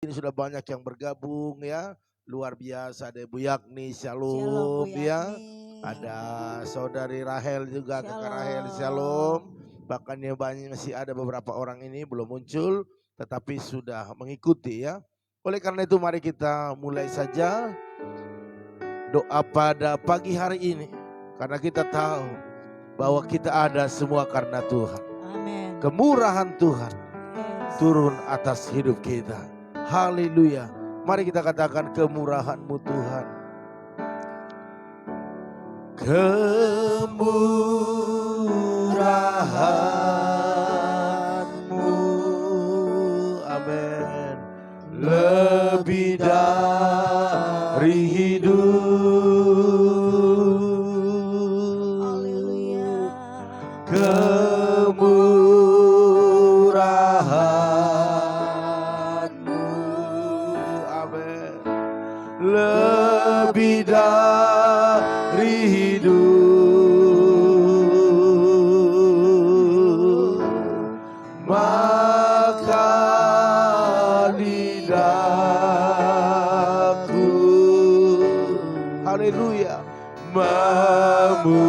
Ini sudah banyak yang bergabung ya. Luar biasa, ada Bu Yakni, Shalom shalom Bu ya. Yakni. Ada saudari Rahel juga, kakak Rahel, Shalom. shalom. Bahkan ya masih ada beberapa orang ini belum muncul, tetapi sudah mengikuti ya. Oleh karena itu mari kita mulai saja doa pada pagi hari ini. Karena kita tahu bahwa kita ada semua karena Tuhan. Amin. Kemurahan Tuhan turun atas hidup kita. Haleluya. Mari kita katakan kemurahan-Mu Tuhan. Kemurahan-Mu, amin. Lebih dari hidup. Haleluya. Lebih dari hidup, maka lidahku, haleluya, memuji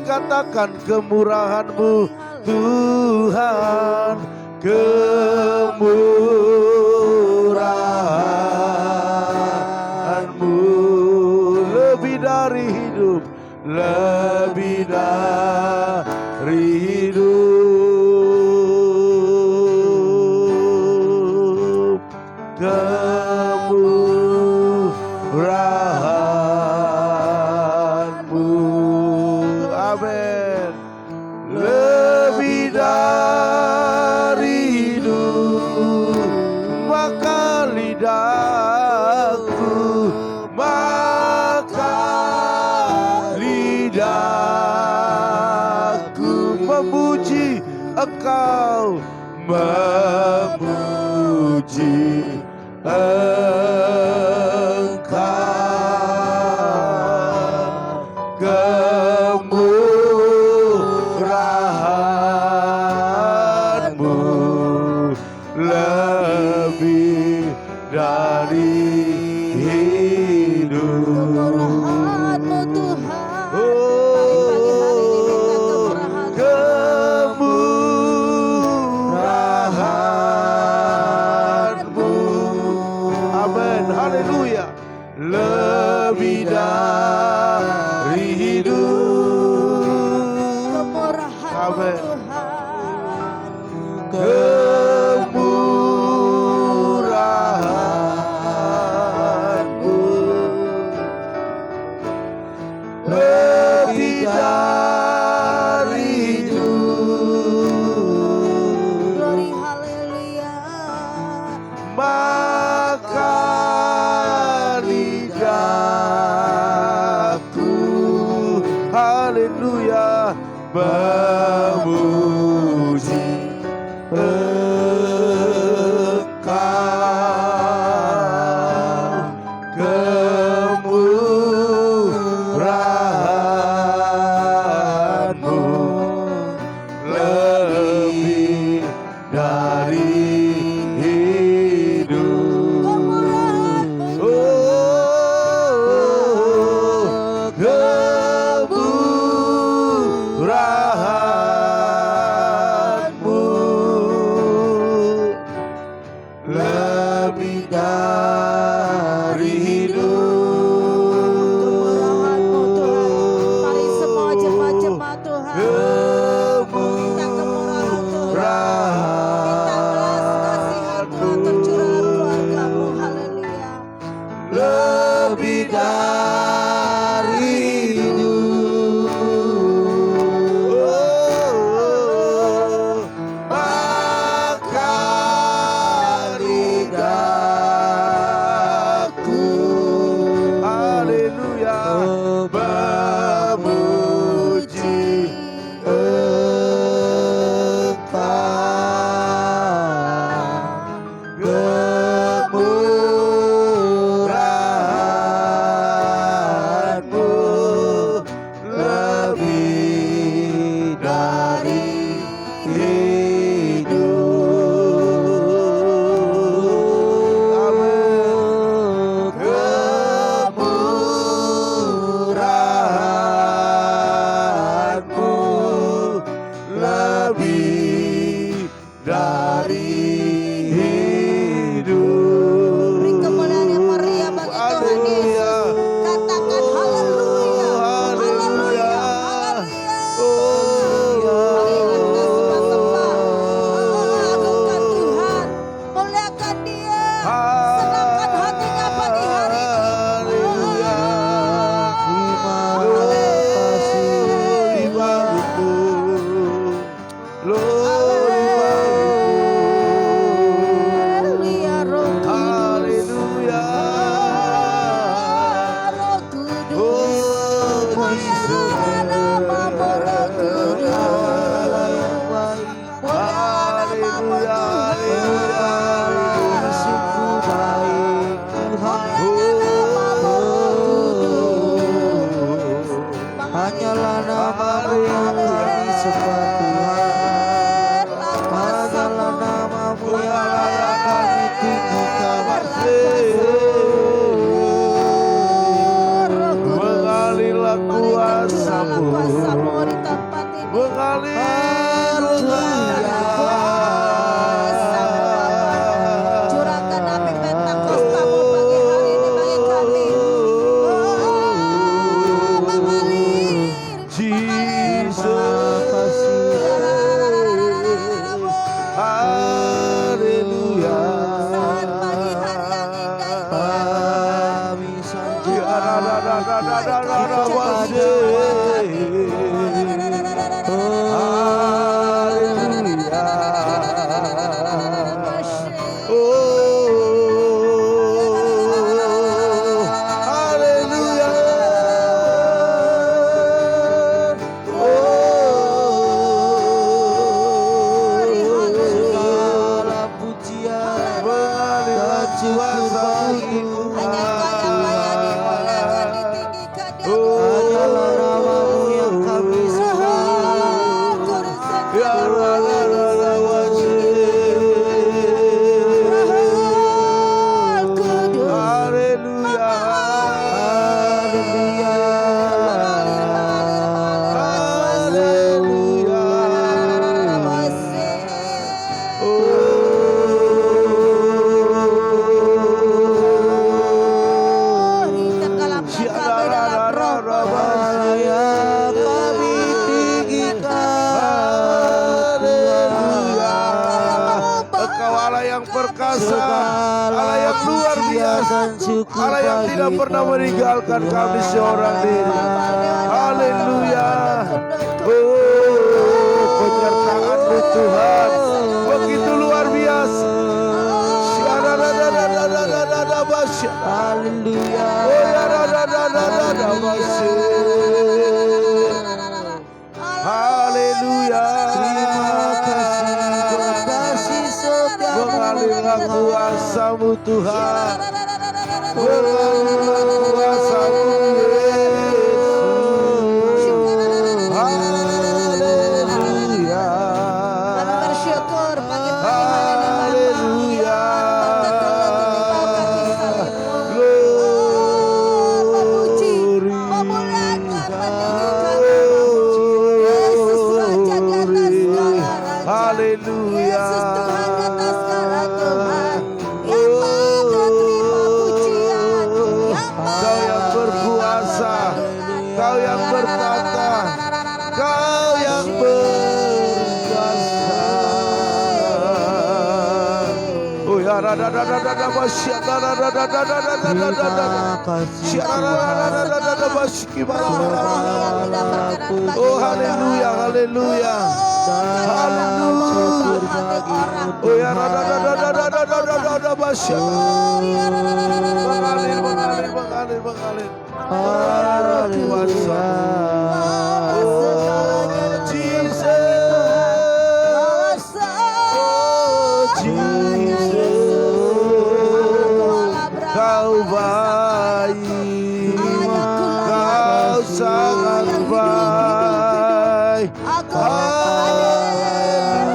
katakan kemurahan-Mu Tuhan, kemurahan-Mu lebih dari hidup, lebih dari hidup, amin. Lebih dari hidup, maka lidahku memuji Engkau, memuji lebih dari hidup. Kemurahan-Mu Tuhan. Kemurahan-Mu, amin, haleluya. Lebih dari hidup, Kemurahan-Mu amin. Tuhan. Lebih dari hidup, Glory, haleluya. maka lidahku, haleluya, memuji Amin. Kemurahan-Mu lebih dari hidup. Beri kemuliaan yang meriah bagi Tuhan Yesus. Katakan haleluya. Haleluya. Haleluya. Marilah kita semua sembah. Agungkan Tuhan. Muliakan Dia. Senangkan hatinya pagi hari ini. Haleluya, Roh Kudus. Roh Kudus. Muliakan nama-Mu, Roh Kudus. Muliakan nama-Mu, Tuhan. Hanyalah nama-Mu yang kami sembah Tuhan. Hanyalah nama-Mu yang layak kami tinggikan. Mengalilah kuasa-Mu, Kuasa-Mu di tempat ini. mengalir Curahkan api Pentakosta-Mu pagi hari ini bagi kami. Mengalir, Jesus. Haleluya. saat pagi hari yang indah ini. Kami segala pujian dan syukur bagimu. Hanya Engkau yang layak dimuliakan, ditinggikan, Hanyalah nama-Mu yang kami sembah. Haleluya. Haleluya. Haleluya. Layak kami tinggikan. Engkau Allah yang perkasa, Allah yang luar biasa, Allah yang tidak pernah meninggalkan kami seorang diri. Haleluya. Penyertaan-Mu Tuhan begitu luar biasa. Haleluya. Haleluya. Terima kasih setiamu. Mengalirlah kuasa-Mu Tuhan, mengalirlah kuasa-Mu Yesus. Haleluya. Kami bersyukur pagi-pagi hari ini Haleluya. memuji, memuliakan, meninggikan Yesus Raja di atas segala raja. Haleluya. Yesus Tuhan di atas segala Tuhan. Yang patut terima pujian, yang Kau yang berkuasa, Kau yang berkata, Kau yang berkuasa. Oh ya, oh haleluya, haleluya. Oh ya, mengalir, mengalir, mengalir, mengalir. Haleluya. Kau baik, Kau sangat baik. Haleluya.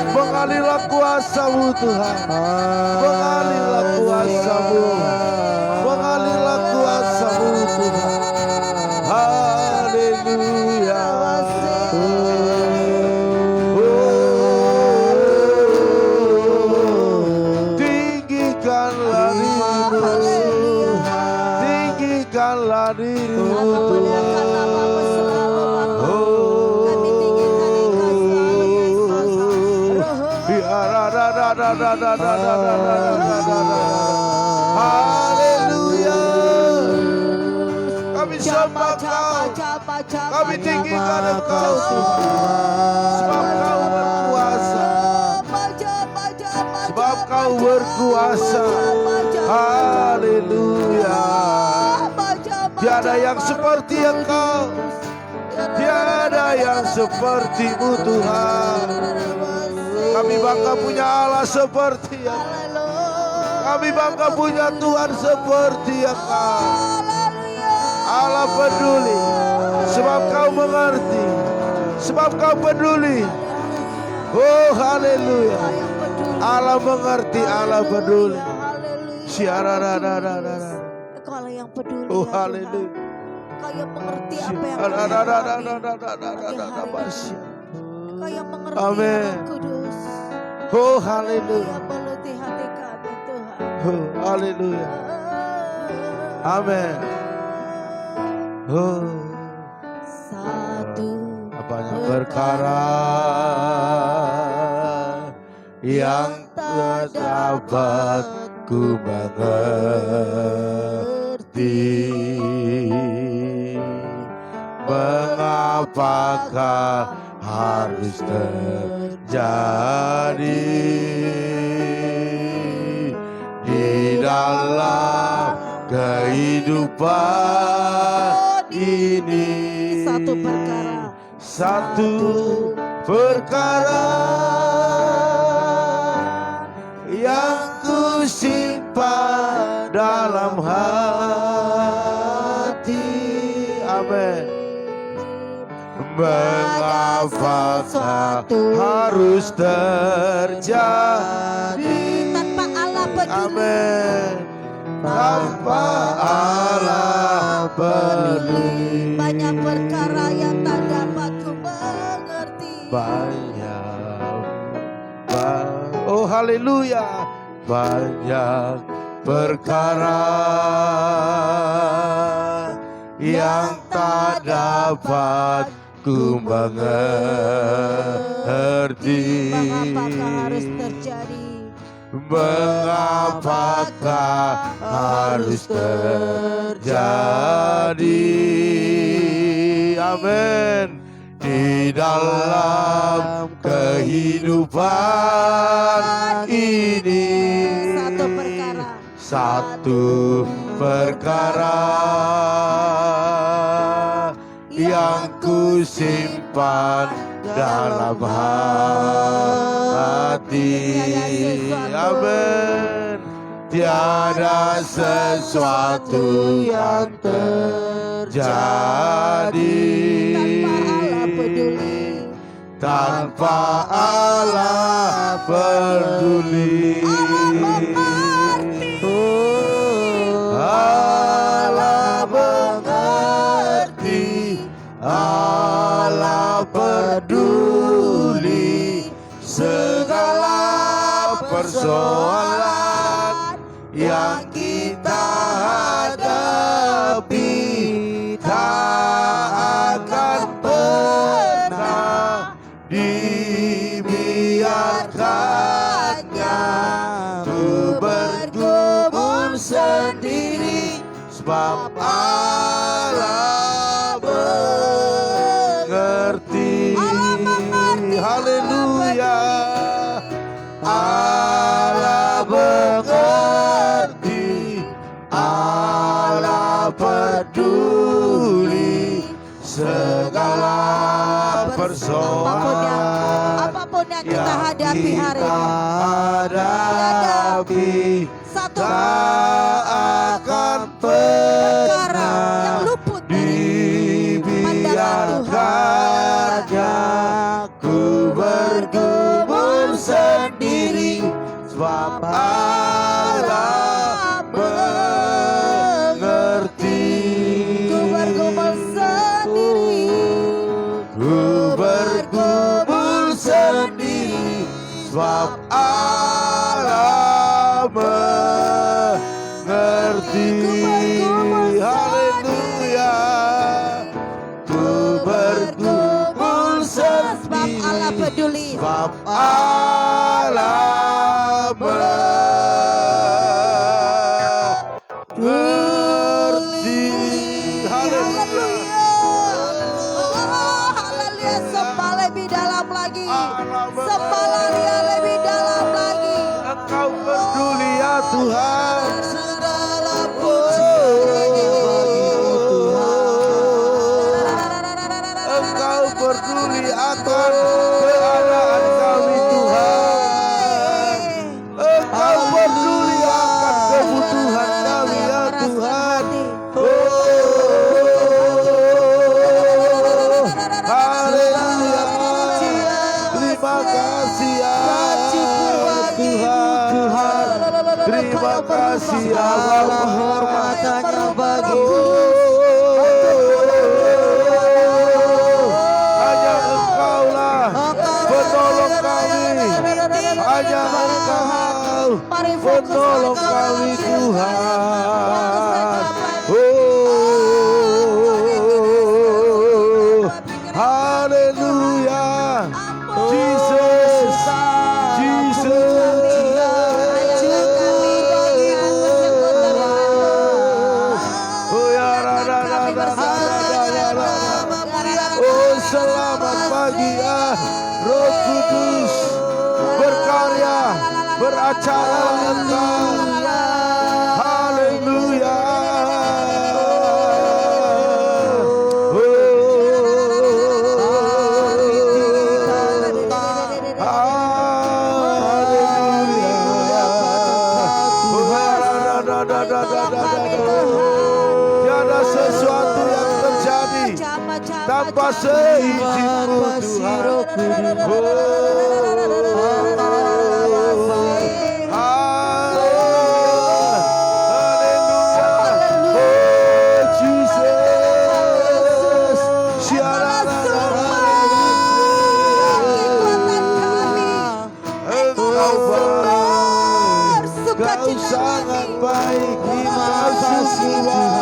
Mengalirlah kuasa-Mu Tuhan. Mengalirlah kuasa-Mu. Mengalirlah kuasa-Mu Tuhan. Haleluya. Tinggikanlah diri-Mu. Tinggikanlah diri-Mu Tuhan. Haleluya. Kami sembah Kau. Kami tinggikan Engkau Tuhan. Sebab Kau berkuasa. Sebab Kau berkuasa. Haleluya. Tiada yang seperti Engkau. Tiada yang seperti-Mu Tuhan. Kami bangga punya Allah seperti Engkau. Kami bangga punya Tuhan seperti Engkau. Allah peduli. Sebab Kau mengerti. Sebab Kau peduli. Oh haleluya. Allah mengerti. Allah peduli. Siararararara. Engkau Allah yang peduli. Oh ya Tuhan. haleluya. Engkau yang mengerti apa yang kami alami. Engkau yang mengerti Amin. Roh Kudus. Oh haleluya. Yang meluti hati kami Tuhan. Oh haleluya. Amin. Oh. Satu Apanya perkara yang tak dapat ku mengerti. Mengapakah harus terjadi di dalam kehidupan ini? Satu perkara yang ku simpan dalam hati. Amin. Mengapakah harus terjadi tanpa Allah peduli? Amin. Tanpa Allah peduli. Banyak perkara yang tak dapat ku mengerti. Oh haleluya. Banyak perkara yang tak dapat ku mengerti. Mengapakah harus terjadi? Mengapakah harus terjadi? Amin. Di dalam kehidupan ini. Satu perkara yang ku simpan dalam hati. Amin. Tiada sesuatu yang terjadi tanpa Allah peduli. Allah mengerti. Allah peduli segala persoalan yang kita hadapi. Tak akan pernah dibiarkannya untuk bergumul sendiri, sebab Allah mengerti. Haleluya. Allah mengerti. Allah peduli segala persoalan apapun yang kita hadapi hari ini. Satu tak akan perkara pernah yang luput dari pandangan sendiri, sebab Allah mengerti. Ku bergumul sendiri, Ku bergumul sendiri, sebab Allah mengerti. Haleluya. Ku bergumul sebab sendiri, Allah peduli. sebab Allah mengerti. Haleluya. Oh, haleluya. Sembah lebih dalam lagi. Allah Sembah dia lebih dalam lagi. Engkau peduli ya Tuhan. segala puji bagimu Tuhan. Engkau peduli akan keadaan kami Tuhan. Engkau peduli akan kebutuhan kami ya Tuhan. Haleluya. Terima kasih ya Tuhan. Terima kasih ya Segala hormat hanya bagimu. Hanya Engkaulah penolong kami. Hanya Engkau penolong kami Tuhan. Oh, haleluya. Jesus, Oh ya Oh selamat pagi ya Roh Kudus berkarya beracara Engkau. Haleluya. Tiada sesuatu yang terjadi tanpa seizin-Mu Tuhan. Kau sangat baik, terima kasih Tuhan.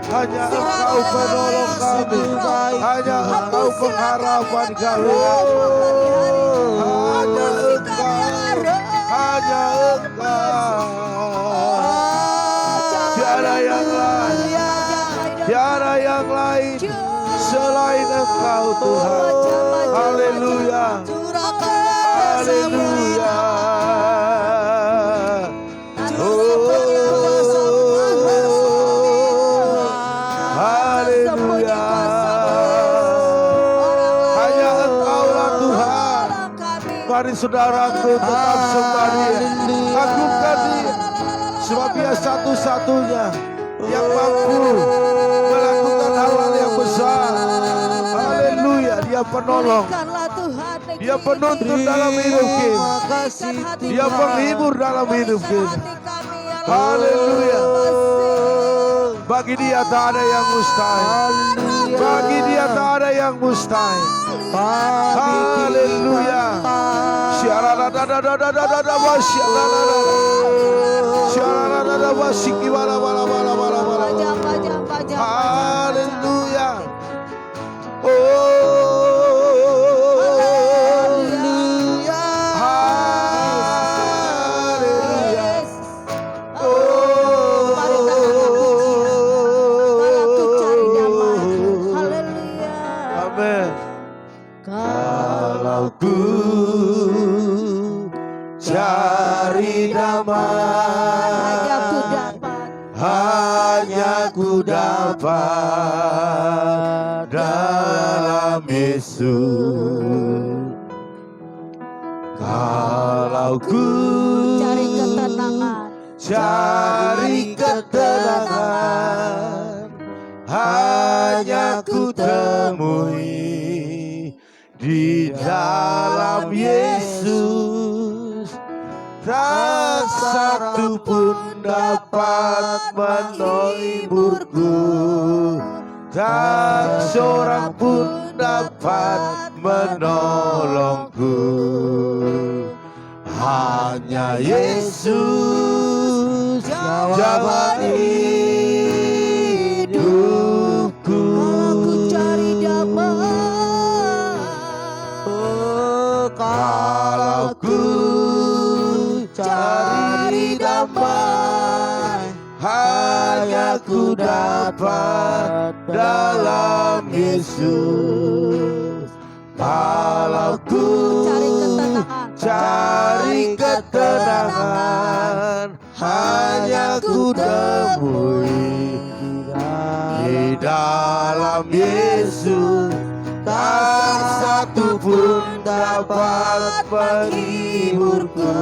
Hanya Engkau penolong kami, hanya Engkau pengharapan kami. Hanya Engkau, tiada yang lain, tiada yang lain selain Engkau Tuhan. Haleluya, haleluya. Haleluya. Hanya Engkaulah Tuhan. Mari saudaraku tetap sembah Dia, agungkan Dia, sebab Dia satu-satunya yang mampu melakukan hal-hal yang besar. Haleluya. Dia penolong, Dia penuntun dalam hidup kita, Dia penghibur dalam hidup kita. Haleluya. Bagi Dia tak ada yang mustahil. Bagi Dia tak ada yang mustahil. Haleluya. Haleluya. Amin. Kalau ku cari damai, hanya ku dapat dalam Yesus. Kalau ku cari ketenangan, cari ketenangan, hanya ku temui di dalam Yesus. Tak satu pun dapat menghiburku, tak seorang pun dapat menolongku. Hanya Yesus jawaban hidupku. Aku cari damai. Kalau ku cari damai, hanya ku dapat dalam Yesus. Kalau ku cari ketenangan, hanya ku temui di dalam Yesus. Tak satu pun dapat menghiburku,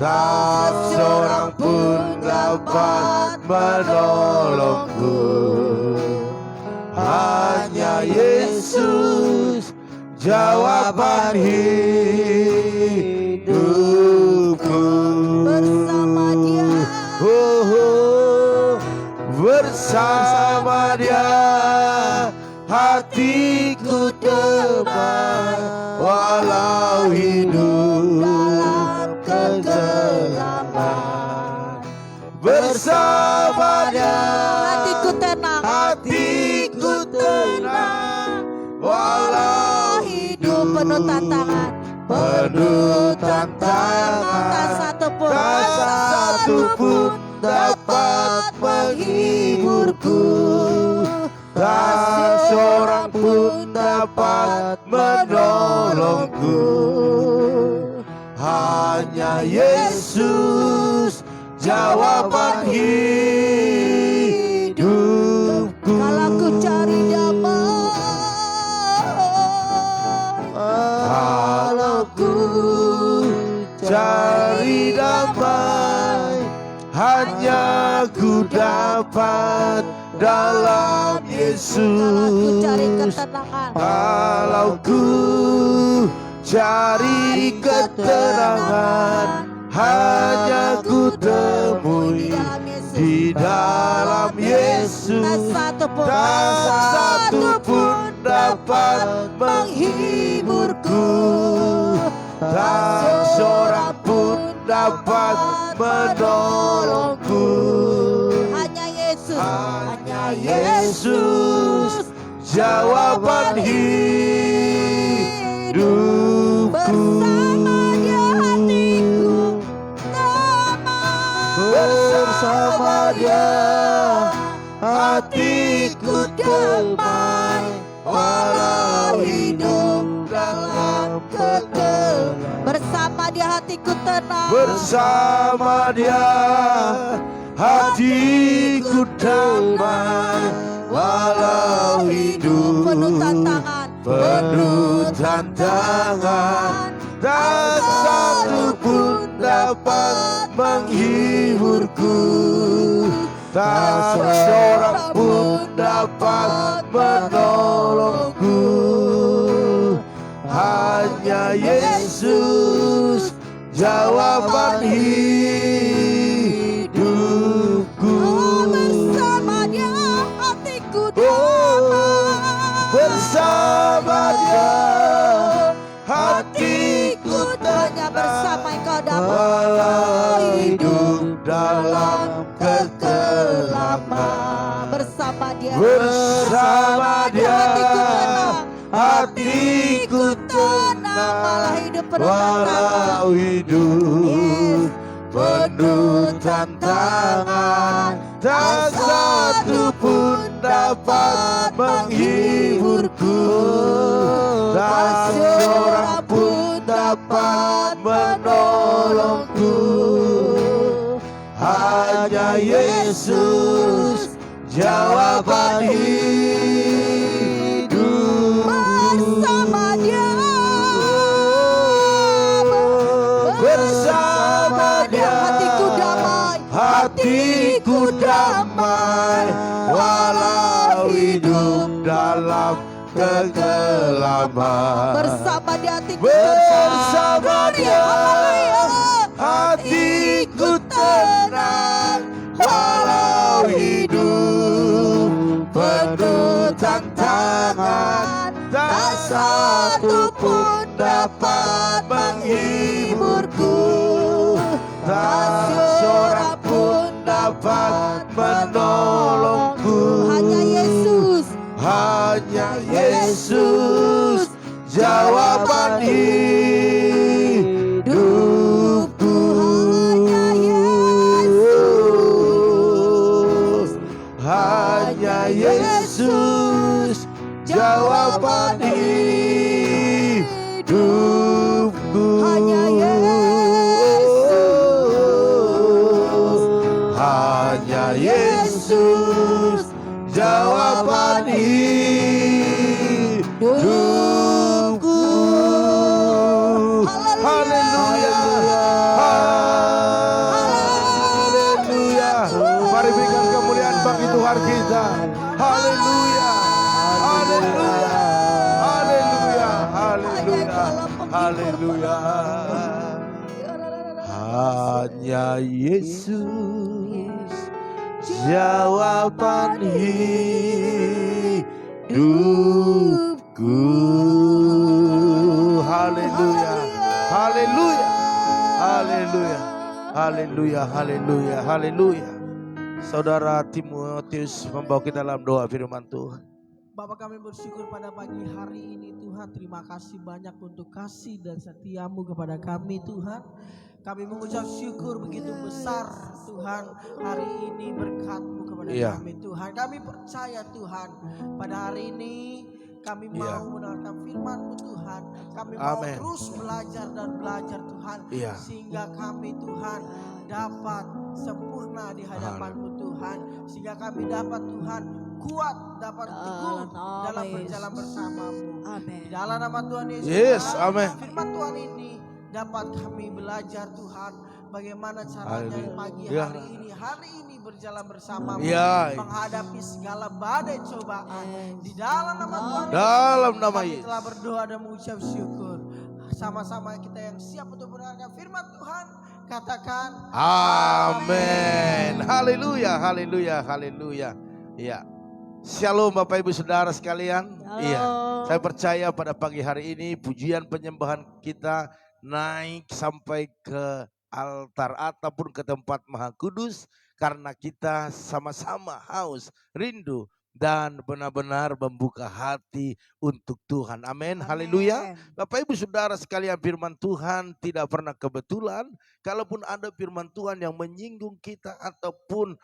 tak seorang pun dapat menolongku. Hanya Yesus jawaban hidupku. Bersama Dia, bersama Dia hatiku damai, walau hidup dalam kegelapan. Bersama Dia hatiku tenang, walau hidup penuh tantangan, tak satu pun dapat menghiburku, tak seorang pun dapat menolongku. Hanya Yesus jawaban hidupku. kalau ku cari damai, Kalau ku cari damai, hanya ku dapat dalam kalau ku cari Yesus. ketenangan, Kalau ku cari ketenangan, hanya ku temui di dalam Yesus. Tak satu pun dapat menghiburku, tak seorang pun dapat menolongku. hanya Yesus, Hanya Yesus jawaban hidupku. bersama Dia hatiku damai, Bersama Dia hatiku damai, walau hidup dalam kegelapan. bersama Dia hatiku tenang, Bersama Dia hatiku damai, walau hidup penuh tantangan, tak satu pun dapat menghiburku, tak seorang pun dapat menolongku. Hanya Yesus jawaban hidupku. bersama Dia hatiku damai, Bersama Dia hatiku hanya bersama Engkau damai, walau hidup dalam kegelapan. bersama Dia, Bersama Dia hatiku tenang, malah hidup penuh tantangan, walau hidup penuh tantangan, tak satu pun dapat menghiburku, tak seorang pun dapat menolongku. Hanya Yesus jawaban hidupku. bersama Dia, Bersama Dia hatiku damai, hatiku damai, walau tenggelamkan. Bersama di hatiku Bersama Dia Haleluya. hatiku tenang, walau hidup penuh tantangan, tak satu pun dapat menghiburku, tak seorang pun dapat menolongku. Hanya Yesus, Hanya Yesus jawaban hidupku. hanya Yesus, Hanya Yesus jawaban hidupku. Hanya Yesus, Hanya Yesus jawaban hidupku. Haleluya. Haleluya. Mari berikan kemuliaan bagi Tuhan kita. Haleluya. Haleluya. Haleluya. Haleluya. Haleluya. Hanya Yesus jawaban hidupku. Haleluya. Haleluya. Haleluya. Haleluya. Haleluya. Haleluya. Saudara Timotius membawa kita dalam doa firman Tuhan. Bapak, kami bersyukur pada pagi hari ini Tuhan. Terima kasih banyak untuk kasih dan setiamu kepada kami Tuhan. Kami mengucap syukur begitu besar Tuhan. Hari ini berkat-Mu kepada kami Tuhan. Kami percaya Tuhan pada hari ini kami mau mendengarkan firman-Mu Tuhan. Kami mau terus belajar dan belajar Tuhan. Sehingga kami Tuhan dapat sempurna di hadapan-Mu Tuhan. Sehingga kami dapat Tuhan kuat, dapat teguh dalam berjalan bersama-Mu. Di dalam nama Tuhan Yesus. Amin. Firman Tuhan ini dapat kami belajar Tuhan bagaimana caranya pagi hari ini berjalan bersama-Mu, menghadapi segala badai cobaan. Di dalam nama Tuhan Yesus, dalam nama kami Yesus telah berdoa dan mengucap syukur. Sama-sama kita yang siap untuk mendengarkan firman Tuhan, katakan amin. Haleluya. Haleluya. Haleluya. Ya. Shalom Bapak Ibu Saudara sekalian. Iya. Saya percaya pada pagi hari ini pujian penyembahan kita naik sampai ke altar ataupun ke tempat Maha Kudus karena kita sama-sama haus, rindu dan benar-benar membuka hati untuk Tuhan. Amin. Haleluya. Bapak Ibu Saudara sekalian, firman Tuhan tidak pernah kebetulan. Kalaupun ada firman Tuhan yang menyinggung kita ataupun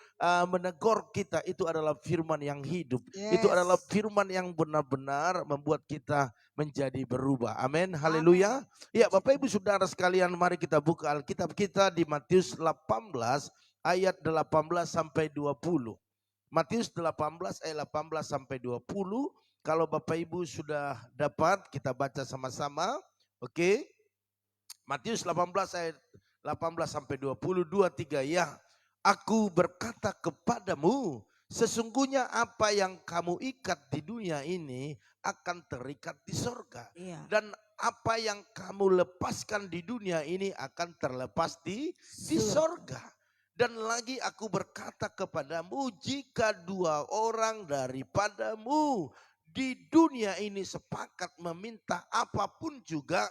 menegur kita, itu adalah firman yang hidup. Itu adalah firman yang benar-benar membuat kita menjadi berubah. Amin. Haleluya. Ya Bapak Ibu Saudara sekalian, mari kita buka Alkitab kita di Matius 18 ayat 18 sampai 20. Matius 18 ayat 18 sampai 20. Kalau Bapak Ibu sudah dapat, kita baca sama-sama. Oke. Matius 18 ayat 18 sampai 20, 23. Ya, aku berkata kepadamu, sesungguhnya apa yang kamu ikat di dunia ini akan terikat di sorga. Dan apa yang kamu lepaskan di dunia ini akan terlepas di sorga. Dan lagi aku berkata kepadamu, jika dua orang daripadamu di dunia ini sepakat meminta apapun juga,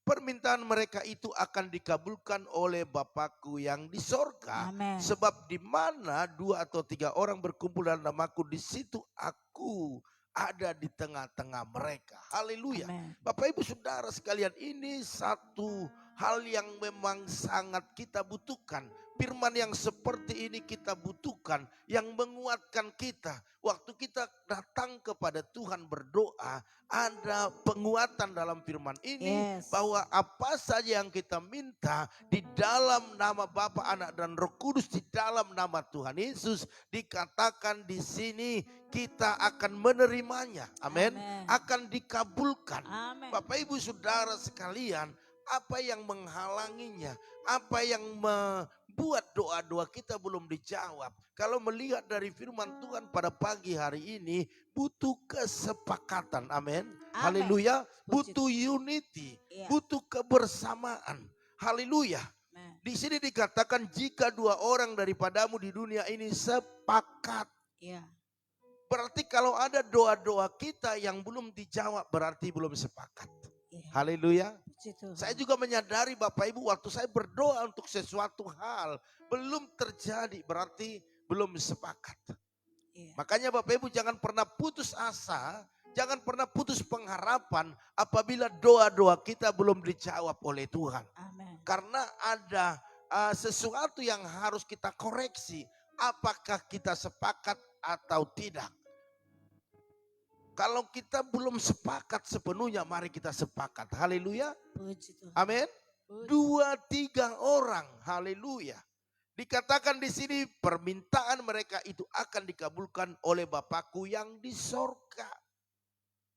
permintaan mereka itu akan dikabulkan oleh Bapakku yang di sorga. Amen. Sebab di mana dua atau tiga orang berkumpul dalam namaku, di situ aku ada di tengah-tengah mereka. Haleluya. Bapak Ibu Saudara sekalian, ini satu hal yang memang sangat kita butuhkan. Firman yang seperti ini kita butuhkan, yang menguatkan kita. Waktu kita datang kepada Tuhan berdoa, ada penguatan dalam firman ini. Bahwa apa saja yang kita minta di dalam nama Bapa, Anak dan Roh Kudus, di dalam nama Tuhan Yesus, dikatakan di sini kita akan menerimanya. Amin. Akan dikabulkan. Bapak Ibu Saudara sekalian, Apa yang menghalanginya? Apa yang membuat doa-doa kita belum dijawab? Kalau melihat dari firman Tuhan pada pagi hari ini, butuh kesepakatan. Amin. Haleluya. Puji Butuh unity. Iya. Butuh kebersamaan. Haleluya. Amen. Di sini dikatakan jika 2 orang daripadamu di dunia ini sepakat. Iya. Berarti kalau ada doa-doa kita yang belum dijawab berarti belum sepakat. Iya. Haleluya. Puji Tuhan. Saya juga menyadari Bapak Ibu waktu saya berdoa untuk sesuatu hal belum terjadi berarti belum sepakat. Iya. Makanya Bapak Ibu jangan pernah putus asa, jangan pernah putus pengharapan apabila doa-doa kita belum dijawab oleh Tuhan. Amin. Karena ada sesuatu yang harus kita koreksi. Apakah kita sepakat atau tidak? Kalau kita belum sepakat sepenuhnya, mari kita sepakat. Haleluya. Puji Tuhan. Amin. Puji. 2-3 orang. Haleluya. Dikatakan di sini permintaan mereka itu akan dikabulkan oleh Bapakku yang di sorga.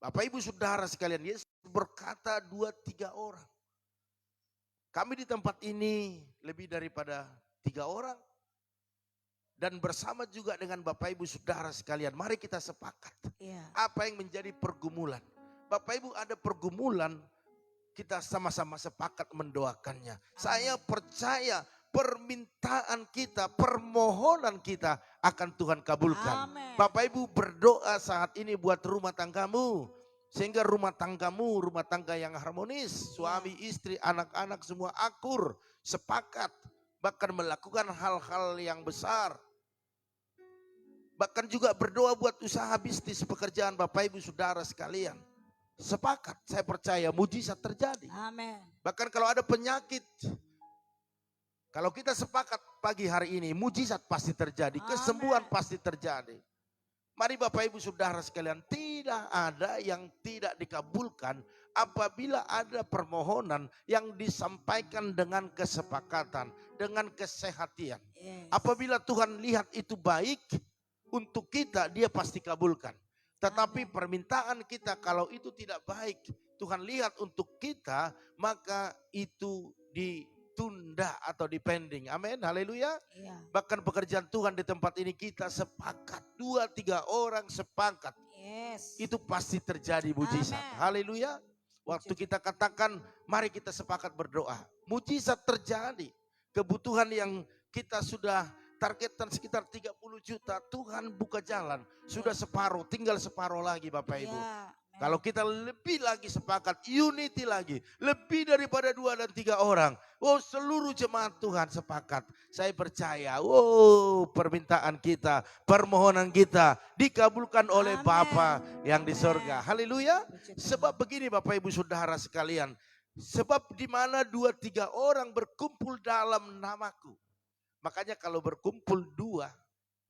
Bapak Ibu Saudara sekalian, Yesus berkata 2-3 orang. Kami di tempat ini lebih daripada 3 orang. Dan bersama juga dengan Bapak Ibu Saudara sekalian, mari kita sepakat. Iya. Apa yang menjadi pergumulan? Bapak Ibu ada pergumulan, kita sama-sama sepakat mendoakannya. Saya percaya permintaan kita, permohonan kita akan Tuhan kabulkan. Amin. Bapak Ibu berdoa saat ini buat rumah tanggamu. Sehingga rumah tanggamu, rumah tangga yang harmonis. Suami, istri, anak-anak semua akur, sepakat. Bahkan melakukan hal-hal yang besar. Bahkan juga berdoa buat usaha bisnis, pekerjaan Bapak Ibu Saudara sekalian. Sepakat, saya percaya mujizat terjadi. Amin. Bahkan kalau ada penyakit, kalau kita sepakat pagi hari ini, mujizat pasti terjadi, kesembuhan pasti terjadi. Mari Bapak Ibu Saudara sekalian, tidak ada yang tidak dikabulkan apabila ada permohonan yang disampaikan dengan kesepakatan, dengan kesehatian. Yes. Apabila Tuhan lihat itu baik untuk kita, dia pasti kabulkan. Tetapi permintaan kita kalau itu tidak baik, Tuhan lihat untuk kita, maka itu ditunda atau dipending. Amin, haleluya. Iya. Bahkan pekerjaan Tuhan di tempat ini kita sepakat, 2-3 orang sepakat. Yes. Itu pasti terjadi mujizat. Amin. Haleluya. Waktu kita katakan, mari kita sepakat berdoa. Mujizat terjadi. Kebutuhan yang kita sudah targetkan sekitar 30 juta, Tuhan buka jalan. Sudah separuh, tinggal separuh lagi Bapak Ibu. Iya. Kalau kita lebih lagi sepakat, unity lagi. Lebih daripada 2 dan 3 orang. Oh, seluruh jemaat Tuhan sepakat. Saya percaya, permintaan kita, permohonan kita dikabulkan oleh Amin. Bapa yang di Amin. sorga. Haleluya. Puji Tuhan. Sebab begini Bapak Ibu Saudara sekalian. Sebab di mana 2-3 orang berkumpul dalam namaku. Makanya kalau berkumpul 2,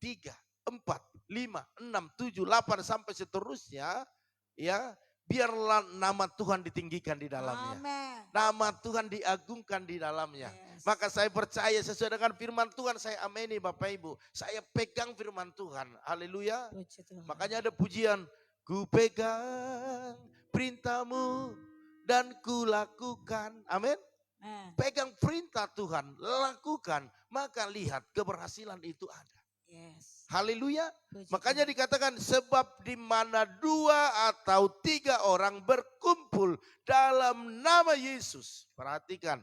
3, 4, 5, 6, 7, 8 sampai seterusnya. Ya, biarlah nama Tuhan ditinggikan di dalamnya. Amin. Nama Tuhan diagungkan di dalamnya. Yes. Maka saya percaya sesuai dengan firman Tuhan, saya ameni Bapak Ibu. Saya pegang firman Tuhan. Haleluya. Puji Tuhan. Makanya ada pujian, ku pegang perintahmu dan ku lakukan. Amin. Amen. Pegang perintah Tuhan, lakukan, maka lihat keberhasilan itu ada. Yes. Haleluya. Puji Makanya Tuhan. dikatakan sebab di mana 2 atau 3 orang berkumpul dalam nama Yesus. Perhatikan,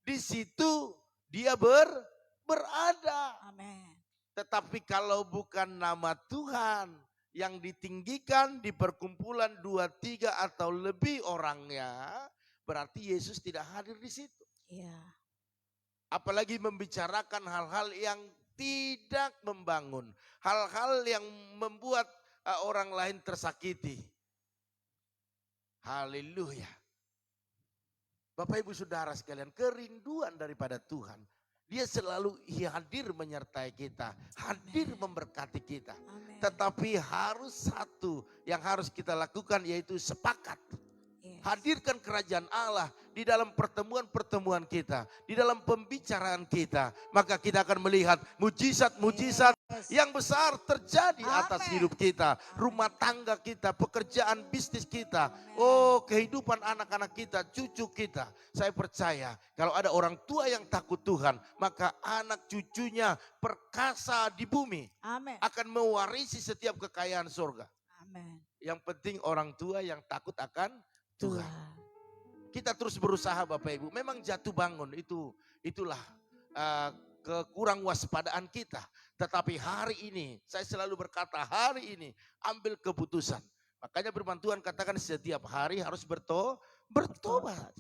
di situ dia berada. Amin. Tetapi kalau bukan nama Tuhan yang ditinggikan di perkumpulan 2, 3 atau lebih orangnya, berarti Yesus tidak hadir di situ. Iya. Apalagi membicarakan hal-hal yang tidak membangun. Hal-hal yang membuat orang lain tersakiti. Haleluya. Bapak Ibu Saudara sekalian, kerinduan daripada Tuhan. Dia selalu hadir menyertai kita. Hadir memberkati kita. Amin. Tetapi harus satu yang harus kita lakukan yaitu sepakat. Yes. Hadirkan kerajaan Allah di dalam pertemuan-pertemuan kita. Di dalam pembicaraan kita. Maka kita akan melihat mujizat-mujizat yang besar terjadi atas Amin. hidup kita, Amin. rumah tangga kita, pekerjaan bisnis kita, Amin. oh kehidupan anak-anak kita, cucu kita. Saya percaya kalau ada orang tua yang takut Tuhan, maka anak cucunya perkasa di bumi Amin. akan mewarisi setiap kekayaan surga. Amin. Yang penting orang tua yang takut akan Tuhan. Tuhan. Kita terus berusaha Bapak Ibu. Memang jatuh bangun itulah kekurang waspadaan kita. Tetapi hari ini saya selalu berkata hari ini ambil keputusan. Makanya firman Tuhan katakan setiap hari harus bertobat.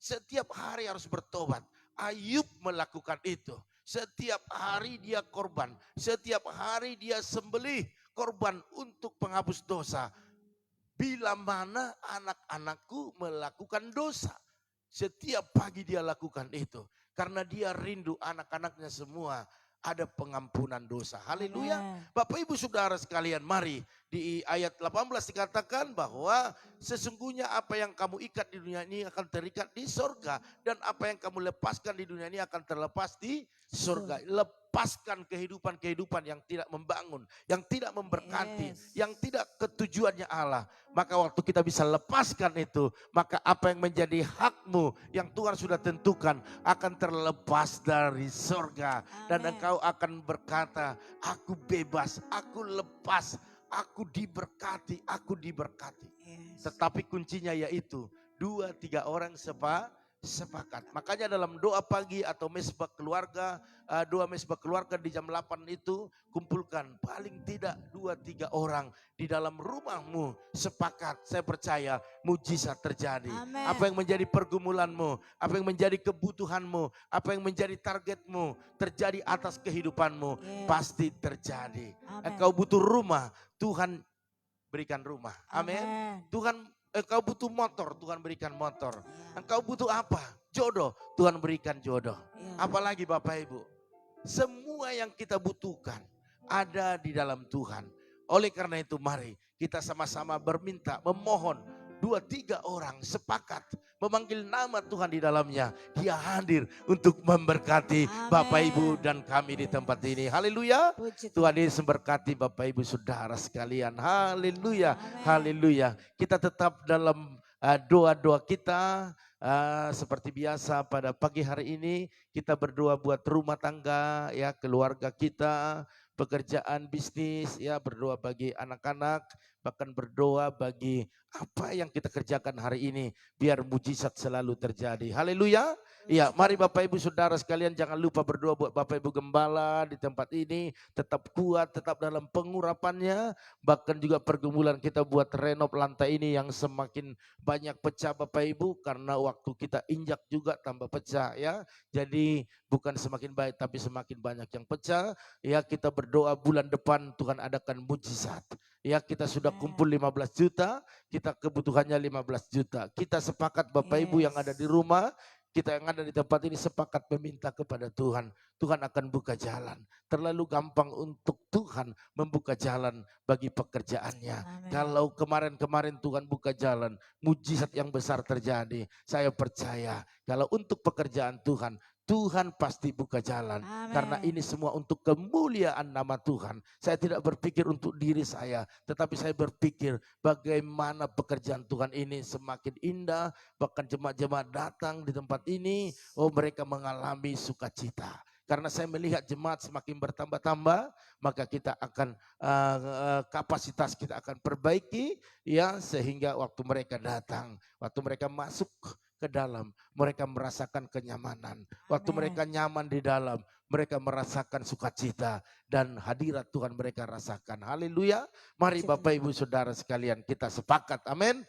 Setiap hari harus bertobat. Ayub melakukan itu. Setiap hari dia korban. Setiap hari dia sembelih korban untuk penghapus dosa. Bila mana anak-anakku melakukan dosa. Setiap pagi dia lakukan itu. Karena dia rindu anak-anaknya semua ada pengampunan dosa. Haleluya. Bapak Ibu Saudara sekalian, mari di ayat 18 dikatakan bahwa sesungguhnya apa yang kamu ikat di dunia ini akan terikat di surga. Dan apa yang kamu lepaskan di dunia ini akan terlepas di surga. Lepaskan kehidupan-kehidupan yang tidak membangun, yang tidak memberkati, yang tidak ketujuannya Allah. Maka waktu kita bisa lepaskan itu, maka apa yang menjadi hakmu yang Tuhan sudah tentukan akan terlepas dari surga. Dan engkau akan berkata, aku bebas, aku lepas, aku diberkati, aku diberkati. Tetapi kuncinya yaitu 2-3 orang sepakat. Makanya dalam doa pagi atau mesbah keluarga, doa mesbah keluarga di jam 8 itu kumpulkan paling tidak 2-3 orang di dalam rumahmu sepakat. Saya percaya mujizat terjadi. Amen. Apa yang menjadi pergumulanmu, apa yang menjadi kebutuhanmu, apa yang menjadi targetmu terjadi atas kehidupanmu, pasti terjadi. Amen. Engkau butuh rumah, Tuhan berikan rumah. Amin. Tuhan, engkau butuh motor, Tuhan berikan motor. Engkau butuh apa? Jodoh, Tuhan berikan jodoh. Apalagi Bapak Ibu, semua yang kita butuhkan ada di dalam Tuhan. Oleh karena itu mari kita sama-sama berminta, memohon. 2-3 orang sepakat memanggil nama Tuhan di dalamnya. Dia hadir untuk memberkati Bapak Ibu dan kami di tempat ini. Haleluya. Tuhan Yesus memberkati Bapak Ibu Saudara sekalian. Haleluya. Haleluya. Kita tetap dalam doa-doa kita. Seperti biasa pada pagi hari ini kita berdoa buat rumah tangga, ya, keluarga kita, pekerjaan bisnis, ya, berdoa bagi anak-anak, bahkan berdoa bagi apa yang kita kerjakan hari ini biar mujizat selalu terjadi. Haleluya. Ya, mari Bapak Ibu Saudara sekalian jangan lupa berdoa buat Bapak Ibu Gembala di tempat ini. Tetap kuat, tetap dalam pengurapannya. Bahkan juga pergumulan kita buat renov lantai ini yang semakin banyak pecah Bapak Ibu. Karena waktu kita injak juga tambah pecah, ya. Jadi bukan semakin baik tapi semakin banyak yang pecah. Ya, kita berdoa bulan depan Tuhan adakan mujizat. Ya, kita sudah kumpul 15 juta, kita kebutuhannya 15 juta. Kita sepakat Bapak Ibu yang ada di rumah, kita yang ada di tempat ini sepakat meminta kepada Tuhan. Tuhan akan buka jalan. Terlalu gampang untuk Tuhan membuka jalan bagi pekerjaannya. Amen. Kalau kemarin-kemarin Tuhan buka jalan, mujizat yang besar terjadi. Saya percaya kalau untuk pekerjaan Tuhan, Tuhan pasti buka jalan. Amen. Karena ini semua untuk kemuliaan nama Tuhan. Saya tidak berpikir untuk diri saya, tetapi saya berpikir bagaimana pekerjaan Tuhan ini semakin indah. Bahkan jemaat-jemaat datang di tempat ini, oh mereka mengalami sukacita. Karena saya melihat jemaat semakin bertambah-tambah, maka kita akan kapasitas kita akan perbaiki, ya, sehingga waktu mereka datang, waktu mereka masuk ke dalam, mereka merasakan kenyamanan. Waktu mereka nyaman di dalam, mereka merasakan sukacita dan hadirat Tuhan mereka rasakan. Haleluya. Mari Bapak Ibu Saudara sekalian kita sepakat. Amin.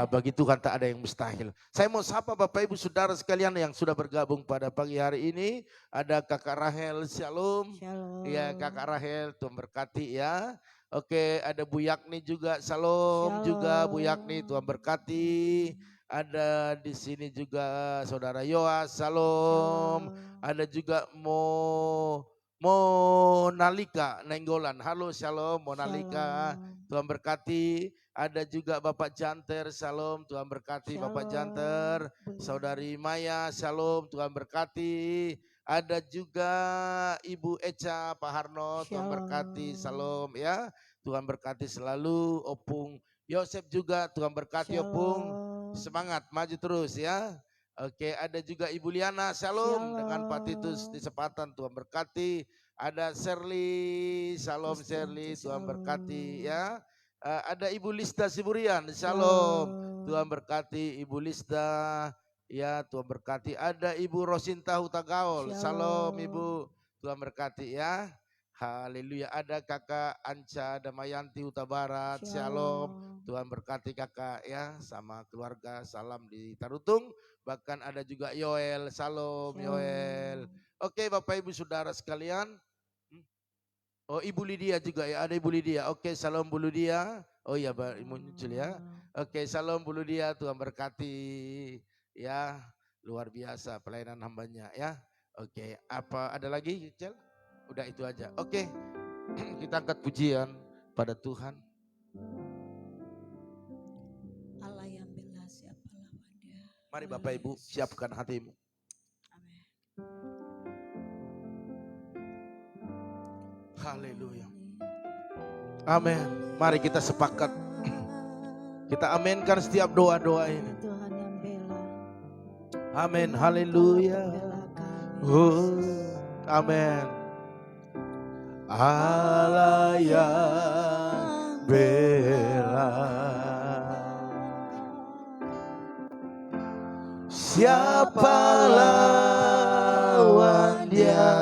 Bagi Tuhan tak ada yang mustahil. Saya mau sapa Bapak Ibu Saudara sekalian yang sudah bergabung pada pagi hari ini. Ada Kakak Rahel, shalom. Shalom. Ya, Kakak Rahel, Tuhan berkati ya. Oke, ada Bu Yakni juga, shalom juga Bu Yakni, Tuhan berkati. Ada di sini juga Saudara Yoas, shalom. Ada juga Monalika Nenggolan, halo shalom Monalika, Tuhan berkati. Ada juga Bapak Janter, shalom, Tuhan berkati. Bapak Janter. Saudari Maya, shalom, Tuhan berkati. Ada juga Ibu Eca, Pak Harno, Tuhan berkati, Shalom. salam ya. Tuhan berkati selalu, Opung Yosef juga, Tuhan berkati Opung. Shalom. Semangat, maju terus ya. Oke, ada juga Ibu Liana, shalom dengan Pak Titus di Sepatan, Tuhan berkati. Ada Shirley, shalom Shirley, Tuhan berkati ya. Ada Ibu Lista Siburian, shalom, Tuhan berkati Ibu Lista. Ya, Tuhan berkati. Ada Ibu Rosinta Hutagaul. Shalom Ibu. Tuhan berkati ya. Haleluya. Ada Kakak Anca Damayanti Huta Barat. Shalom. Tuhan berkati Kakak ya, sama keluarga. Salam di Tarutung. Bahkan ada juga Yoel. Shalom Yoel. Oke, Bapak Ibu Saudara sekalian. Oh, Ibu Lydia juga ya. Ada Ibu Lydia. Oke, salam Bu Lydia. Oh iya, muncul ya. Oke, salam Bu Lydia. Tuhan berkati. Ya, luar biasa pelayanan hambanya ya. Oke, apa ada lagi Cel? Udah itu aja. Oke, kita angkat pujian pada Tuhan. Allah yang bela, siapa lawan dia. Mari Bapak Ibu siapkan hatimu. Amin. Haleluya. Amin. Mari kita sepakat. Kita aminkan setiap doa-doa ini. Tuhan yang bela. Amin. Haleluya. Oh, amin. Allah yang bela. Siapa lawan Dia?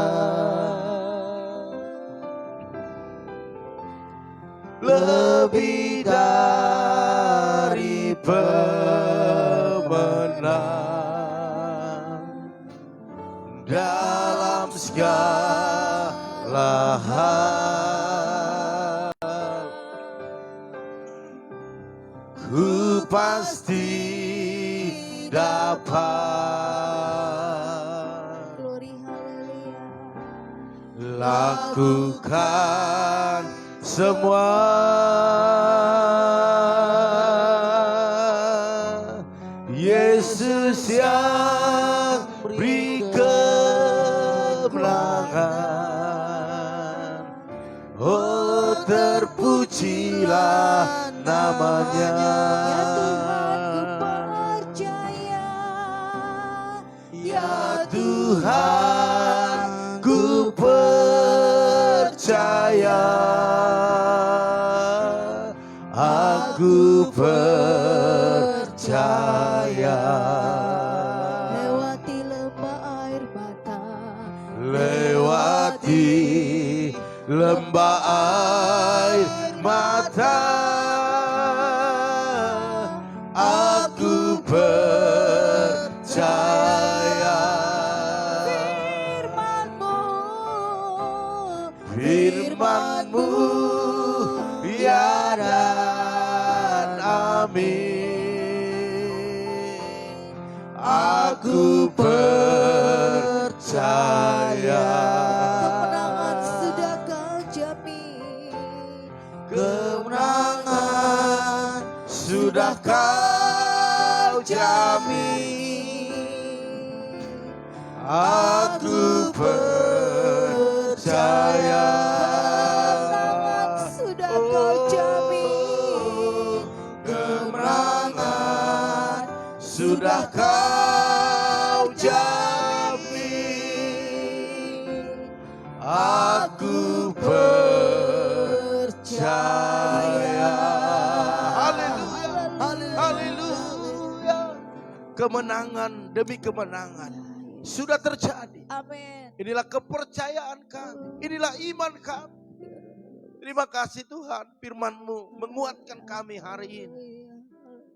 Lebih dari pemenang dalam segala hal. Ku pasti dapat Glory, haleluya. lakukan semua. Yesus yang beri kemenangan. Oh, terpujilah namanya. Ya Tuhan, Ya Tuhan, ku ku percaya. percaya. Aku percaya. Lewati lembah air mata. Lewati lembah air mata. Aku percaya. Firman-Mu ya dan amin. Aku percaya. Kemenangan sudah Kau jamin. Kemenangan sudah Kau jamin. Aku percaya. Kemenangan sudah Kau jamin. Kemenangan sudah Kau jamin. Aku percaya. Haleluya. Haleluya. Kemenangan demi kemenangan sudah terjadi. Amin. Inilah kepercayaan kami. Inilah iman kami. Terima kasih Tuhan, firman-Mu menguatkan kami hari ini.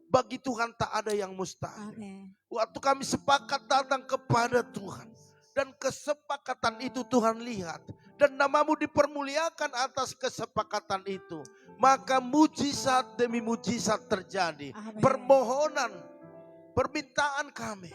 Bagi Tuhan tak ada yang mustahil. Amin. Waktu kami sepakat datang kepada Tuhan. Dan kesepakatan itu Tuhan lihat. Dan nama-Mu dipermuliakan atas kesepakatan itu. Maka mujizat demi mujizat terjadi. Amin. Permohonan, permintaan kami,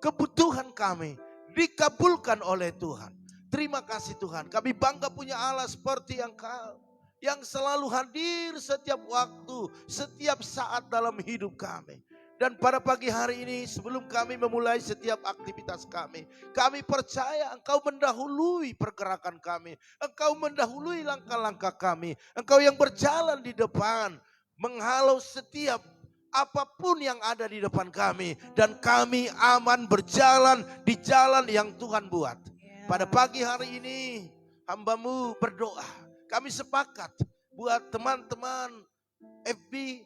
kebutuhan kami dikabulkan oleh Tuhan. Terima kasih Tuhan. Kami bangga punya Allah seperti Engkau. Yang selalu hadir setiap waktu, setiap saat dalam hidup kami. Dan pada pagi hari ini sebelum kami memulai setiap aktivitas kami percaya Engkau mendahului pergerakan kami. Engkau mendahului langkah-langkah kami. Engkau yang berjalan di depan, menghalau setiap apapun yang ada di depan kami. Dan kami aman berjalan di jalan yang Tuhan buat. Pada pagi hari ini hamba-Mu berdoa. Kami sepakat buat teman-teman FB,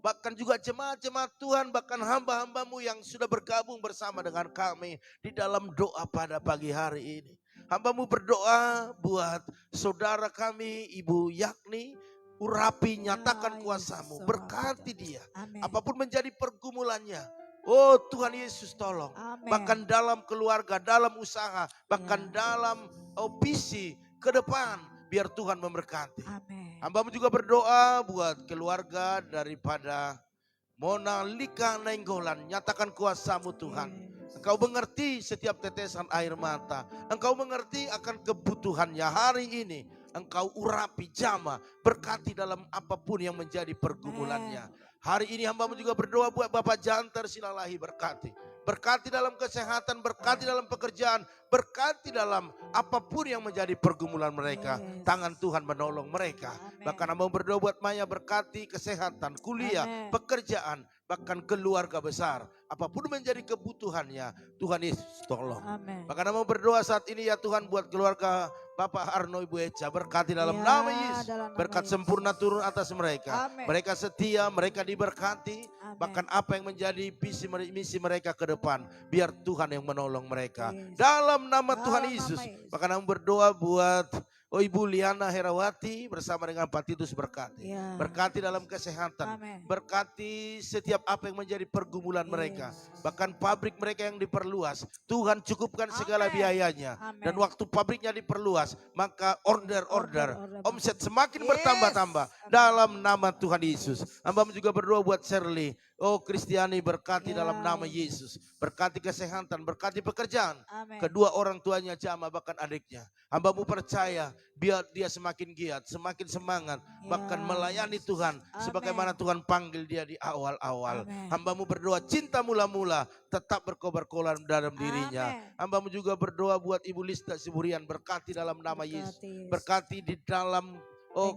bahkan juga jemaat-jemaat Tuhan, bahkan hamba-hamba-Mu yang sudah bergabung bersama dengan kami di dalam doa pada pagi hari ini. Hamba-Mu berdoa buat saudara kami, Ibu Yakni, urapi, nyatakan kuasa-Mu, berkati dia. Amin. Apapun menjadi pergumulannya, oh Tuhan Yesus tolong. Amin. Bahkan dalam keluarga, dalam usaha, bahkan dalam visi ke depan, biar Tuhan memberkati. Amin. Hamba-Mu juga berdoa buat keluarga daripada Mona Lika Nainggolan. Nyatakan kuasa-Mu Tuhan. Engkau mengerti setiap tetesan air mata. Engkau mengerti akan kebutuhannya hari ini. Engkau urapi, jamah, berkati dalam apapun yang menjadi pergumulannya. Hari ini hamba-Mu juga berdoa buat Bapak Janter Silalahi, berkati. Berkati dalam kesehatan, berkati dalam pekerjaan, berkati dalam apapun yang menjadi pergumulan mereka. Tangan Tuhan menolong mereka. Bahkan hamba berdoa buat Maya, berkati kesehatan, kuliah, pekerjaan, bahkan keluarga besar. Apapun menjadi kebutuhannya, Tuhan Yesus tolong. Bahkan hamba berdoa saat ini ya Tuhan buat keluarga Bapak Arno Ibu Eca, berkati dalam nama Yesus. Berkat sempurna turun atas mereka. Mereka setia, mereka diberkati. Bahkan apa yang menjadi visi misi mereka ke depan, biar Tuhan yang menolong mereka. Dalam nama Tuhan Yesus. Bahkan hamba berdoa buat Ibu Liana Herawati bersama dengan Pak Titus, berkati. Berkati dalam kesehatan. Berkati setiap apa yang menjadi pergumulan mereka. Bahkan pabrik mereka yang diperluas. Tuhan cukupkan segala biayanya. Dan waktu pabriknya diperluas, maka order, omset semakin bertambah-tambah. Dalam nama Tuhan Yesus. Hamba juga berdoa buat Shirley. Oh Kristiani, berkati dalam nama Yesus. Berkati kesehatan, berkati pekerjaan. Kedua orang tuanya jamah, bahkan adiknya. Hamba-Mu percaya biar dia semakin giat, semakin semangat, bahkan melayani Tuhan sebagaimana Tuhan panggil dia di awal-awal. Hamba-Mu berdoa cinta mula-mula tetap berkobar-kobar dalam dirinya. Hamba-Mu juga berdoa buat Ibu Lista Siburian, berkati dalam nama Yesus. Berkati di dalam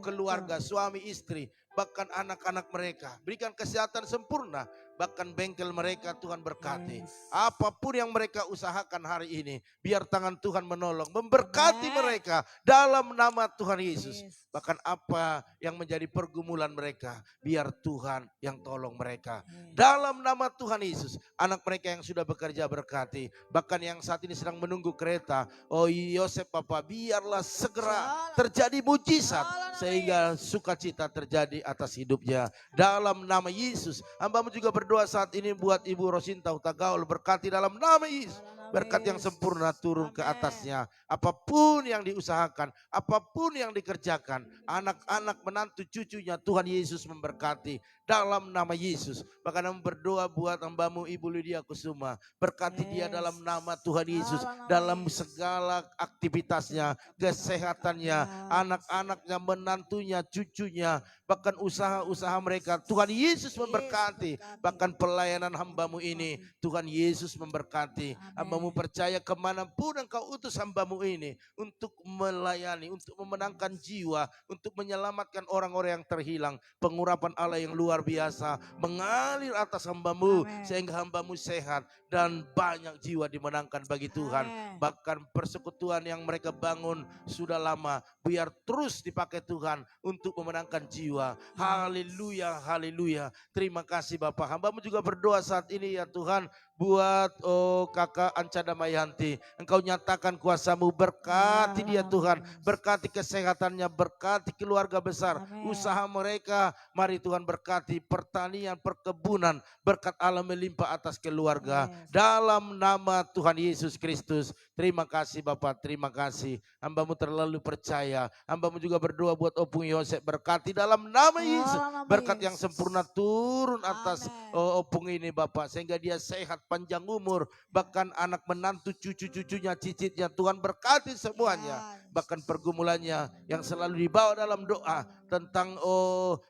keluarga, suami istri, bahkan anak-anak mereka. Berikan kesehatan sempurna. Bahkan bengkel mereka Tuhan berkati. Apapun yang mereka usahakan hari ini, biar tangan Tuhan menolong, memberkati mereka dalam nama Tuhan Yesus. Bahkan apa yang menjadi pergumulan mereka, biar Tuhan yang tolong mereka. Dalam nama Tuhan Yesus, anak mereka yang sudah bekerja berkati. Bahkan yang saat ini sedang menunggu kereta, Yosef Bapak, biarlah segera terjadi mujizat, sehingga sukacita terjadi atas hidupnya. Dalam nama Yesus, hamba-Mu juga berdoa saat ini buat Ibu Rosinta Utagaul, berkati dalam nama Yesus. Berkat yang sempurna turun ke atasnya. Apapun yang diusahakan, apapun yang dikerjakan, anak-anak, menantu, cucunya, Tuhan Yesus memberkati dalam nama Yesus. Bahkan kami berdoa buat hamba-Mu Ibu Lydia Kusuma, berkati dia dalam nama Tuhan Yesus, dalam segala aktivitasnya, kesehatannya, anak-anaknya, menantunya, cucunya, bahkan usaha-usaha mereka. Tuhan Yesus memberkati. Bahkan pelayanan hamba-Mu ini, Tuhan Yesus memberkati. Hamba-Mu percaya kemanapun Engkau utus hamba-Mu ini untuk melayani, untuk memenangkan jiwa, untuk menyelamatkan orang-orang yang terhilang. Pengurapan Allah yang luar biasa mengalir atas hamba-Mu, sehingga hamba-Mu sehat dan banyak jiwa dimenangkan bagi Tuhan. Bahkan persekutuan yang mereka bangun sudah lama, biar terus dipakai Tuhan untuk memenangkan jiwa. Haleluya, haleluya. Terima kasih Bapak. Hamba-Mu juga berdoa saat ini ya Tuhan, buat kakak Anca Damayanti. Engkau nyatakan kuasa-Mu, berkati dia Tuhan, berkati kesehatannya, berkati keluarga besar, usaha mereka. Mari Tuhan berkati pertanian, perkebunan, berkat Allah melimpah atas keluarga. Dalam nama Tuhan Yesus Kristus. Terima kasih Bapak, terima kasih. Hamba-Mu terlalu percaya. Hamba-Mu juga berdoa buat Opung Yosef, berkati dalam nama Yesus. Berkat yang sempurna turun atas Opung ini Bapak, sehingga dia sehat, panjang umur, bahkan anak menantu, cucu-cucunya, cicitnya, Tuhan berkati semuanya. Bahkan pergumulannya yang selalu dibawa dalam doa, tentang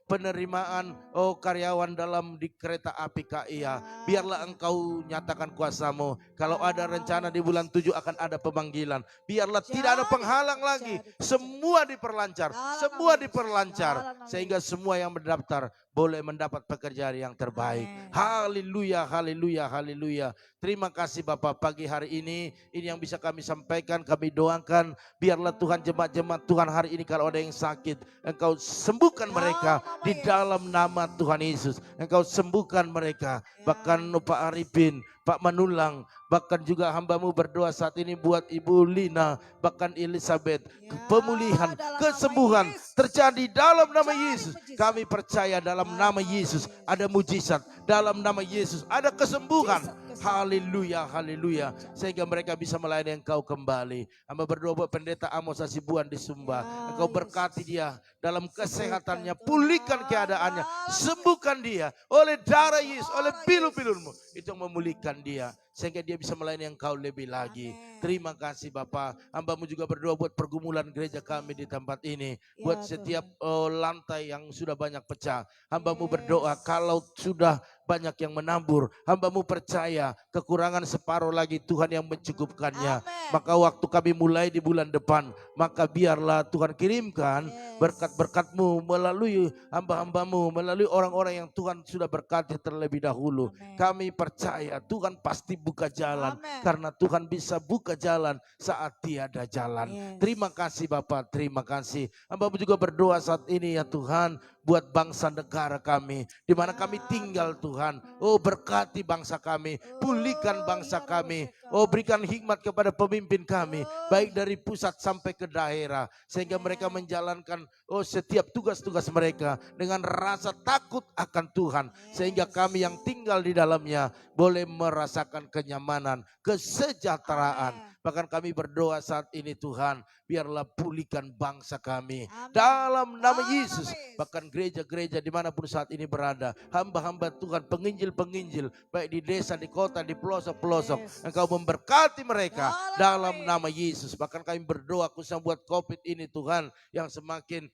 penerimaan karyawan dalam di kereta api KIA. Biarlah Engkau nyatakan kuasa-Mu. Kalau ada rencana di bulan 7 akan ada pemanggilan. Biarlah tidak ada penghalang lagi. Semua diperlancar, semua diperlancar. Sehingga semua yang mendaftar boleh mendapat pekerjaan yang terbaik. Haleluya, haleluya, haleluya. Terima kasih Bapak, pagi hari ini yang bisa kami sampaikan, kami doakan. Biarlah Tuhan, jemaat-jemaat Tuhan hari ini kalau ada yang sakit, Engkau sembuhkan mereka di dalam nama Tuhan Yesus. Engkau sembuhkan mereka. Bahkan Pak Arifin, Pak Manulang, bahkan juga hamba-Mu berdoa saat ini buat Ibu Lina, bahkan Elizabeth. Pemulihan, kesembuhan terjadi dalam nama Yesus. Kami percaya dalam nama Yesus ada mujizat, dalam nama Yesus ada kesembuhan. Haleluya, haleluya. Sehingga mereka bisa melayani Engkau kembali. Hamba berdoa buat Pendeta Amos Hasibuan di Sumba. Engkau berkati dia dalam kesehatannya, pulihkan keadaannya, sembuhkan dia oleh darah Yesus, oleh pilu-pilu-Mu. Itu yang memulihkan dia, sehingga dia bisa melayani Engkau lebih lagi. Terima kasih Bapak. Hamba-Mu juga berdoa buat pergumulan gereja kami di tempat ini. Buat setiap lantai yang sudah banyak pecah. Hamba-Mu berdoa kalau sudah banyak yang menabur, hamba-Mu percaya kekurangan separuh lagi Tuhan yang mencukupkannya. Maka waktu kami mulai di bulan depan, maka biarlah Tuhan kirimkan berkat-berkat-Mu melalui hamba-hamba-Mu, melalui orang-orang yang Tuhan sudah berkati terlebih dahulu. Kami percaya Tuhan pasti buka jalan, karena Tuhan bisa buka jalan saat tiada jalan. Terima kasih Bapak, terima kasih. Hamba-Mu juga berdoa saat ini ya Tuhan, buat bangsa negara kami, di mana kami tinggal Tuhan. Oh, berkati bangsa kami, pulihkan bangsa kami. Oh, berikan hikmat kepada pemimpin kami, baik dari pusat sampai ke daerah, sehingga mereka menjalankan setiap tugas-tugas mereka dengan rasa takut akan Tuhan, sehingga kami yang tinggal di dalamnya boleh merasakan kenyamanan, kesejahteraan. Bahkan kami berdoa saat ini Tuhan, biarlah pulihkan bangsa kami dalam nama Yesus. Bahkan gereja-gereja dimanapun saat ini berada, hamba-hamba Tuhan, penginjil-penginjil, baik di desa, di kota, di pelosok-pelosok, Engkau memberkati mereka dalam nama Yesus. Bahkan kami berdoa khususnya buat COVID ini Tuhan, yang semakin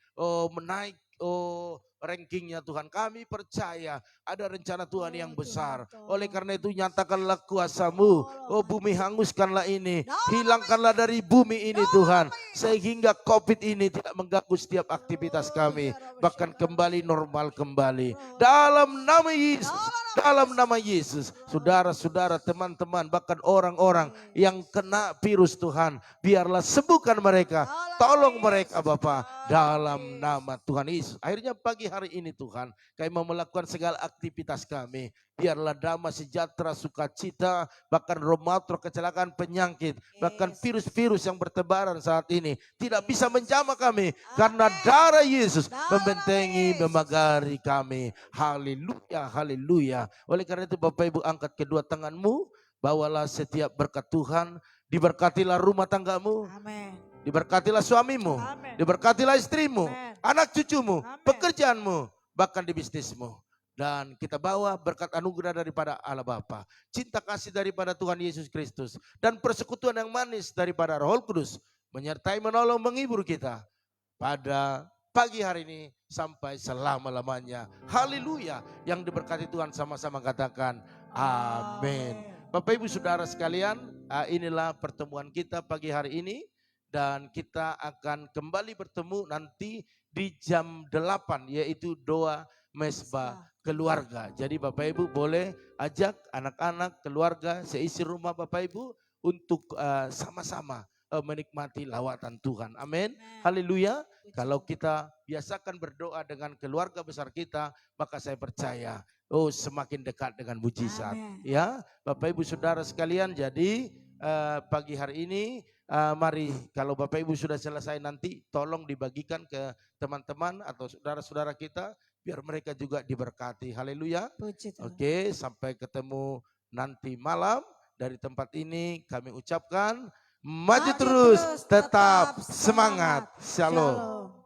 menaik rankingnya Tuhan. Kami percaya ada rencana Tuhan yang besar. Oleh karena itu nyatakanlah kuasa-Mu. Oh, bumi hanguskanlah ini, hilangkanlah dari bumi ini Tuhan, sehingga COVID ini tidak mengganggu setiap aktivitas kami, bahkan kembali normal kembali dalam nama Yesus. Dalam nama Yesus, saudara-saudara, teman-teman, bahkan orang-orang yang kena virus Tuhan, biarlah sembuhkan mereka, tolong mereka Bapa, dalam nama Tuhan Yesus. Akhirnya pagi hari ini Tuhan, kami mau melakukan segala aktivitas kami, biarlah damai, sejahtera, sukacita, bahkan rheumator, kecelakaan, penyakit, bahkan virus-virus yang bertebaran saat ini tidak bisa menjamah kami, karena darah Yesus membentengi, memagari kami. Haleluya, haleluya. Oleh karena itu Bapak Ibu, angkat kedua tanganmu, bawalah setiap berkat Tuhan. Diberkatilah rumah tanggamu, diberkatilah suamimu, diberkatilah istrimu, anak cucumu, pekerjaanmu, bahkan di bisnismu. Dan kita bawa berkat anugerah daripada Allah Bapa, cinta kasih daripada Tuhan Yesus Kristus, dan persekutuan yang manis daripada Roh Kudus menyertai, menolong, menghibur kita pada pagi hari ini sampai selama-lamanya. Haleluya. Yang diberkati Tuhan sama-sama katakan amin. Bapak Ibu Saudara sekalian, inilah pertemuan kita pagi hari ini, dan kita akan kembali bertemu nanti di jam 8, yaitu doa mesbah keluarga. Jadi Bapak Ibu boleh ajak anak-anak, keluarga, seisi rumah Bapak Ibu untuk sama-sama menikmati lawatan Tuhan. Amin. Haleluya. Kalau kita biasakan berdoa dengan keluarga besar kita, maka saya percaya semakin dekat dengan mujizat. Ya, Bapak Ibu Saudara sekalian, jadi pagi hari ini mari, kalau Bapak Ibu sudah selesai nanti tolong dibagikan ke teman-teman atau saudara-saudara kita, biar mereka juga diberkati. Haleluya. Oke, sampai ketemu nanti malam. Dari tempat ini kami ucapkan maju terus, tetap semangat. Shalom.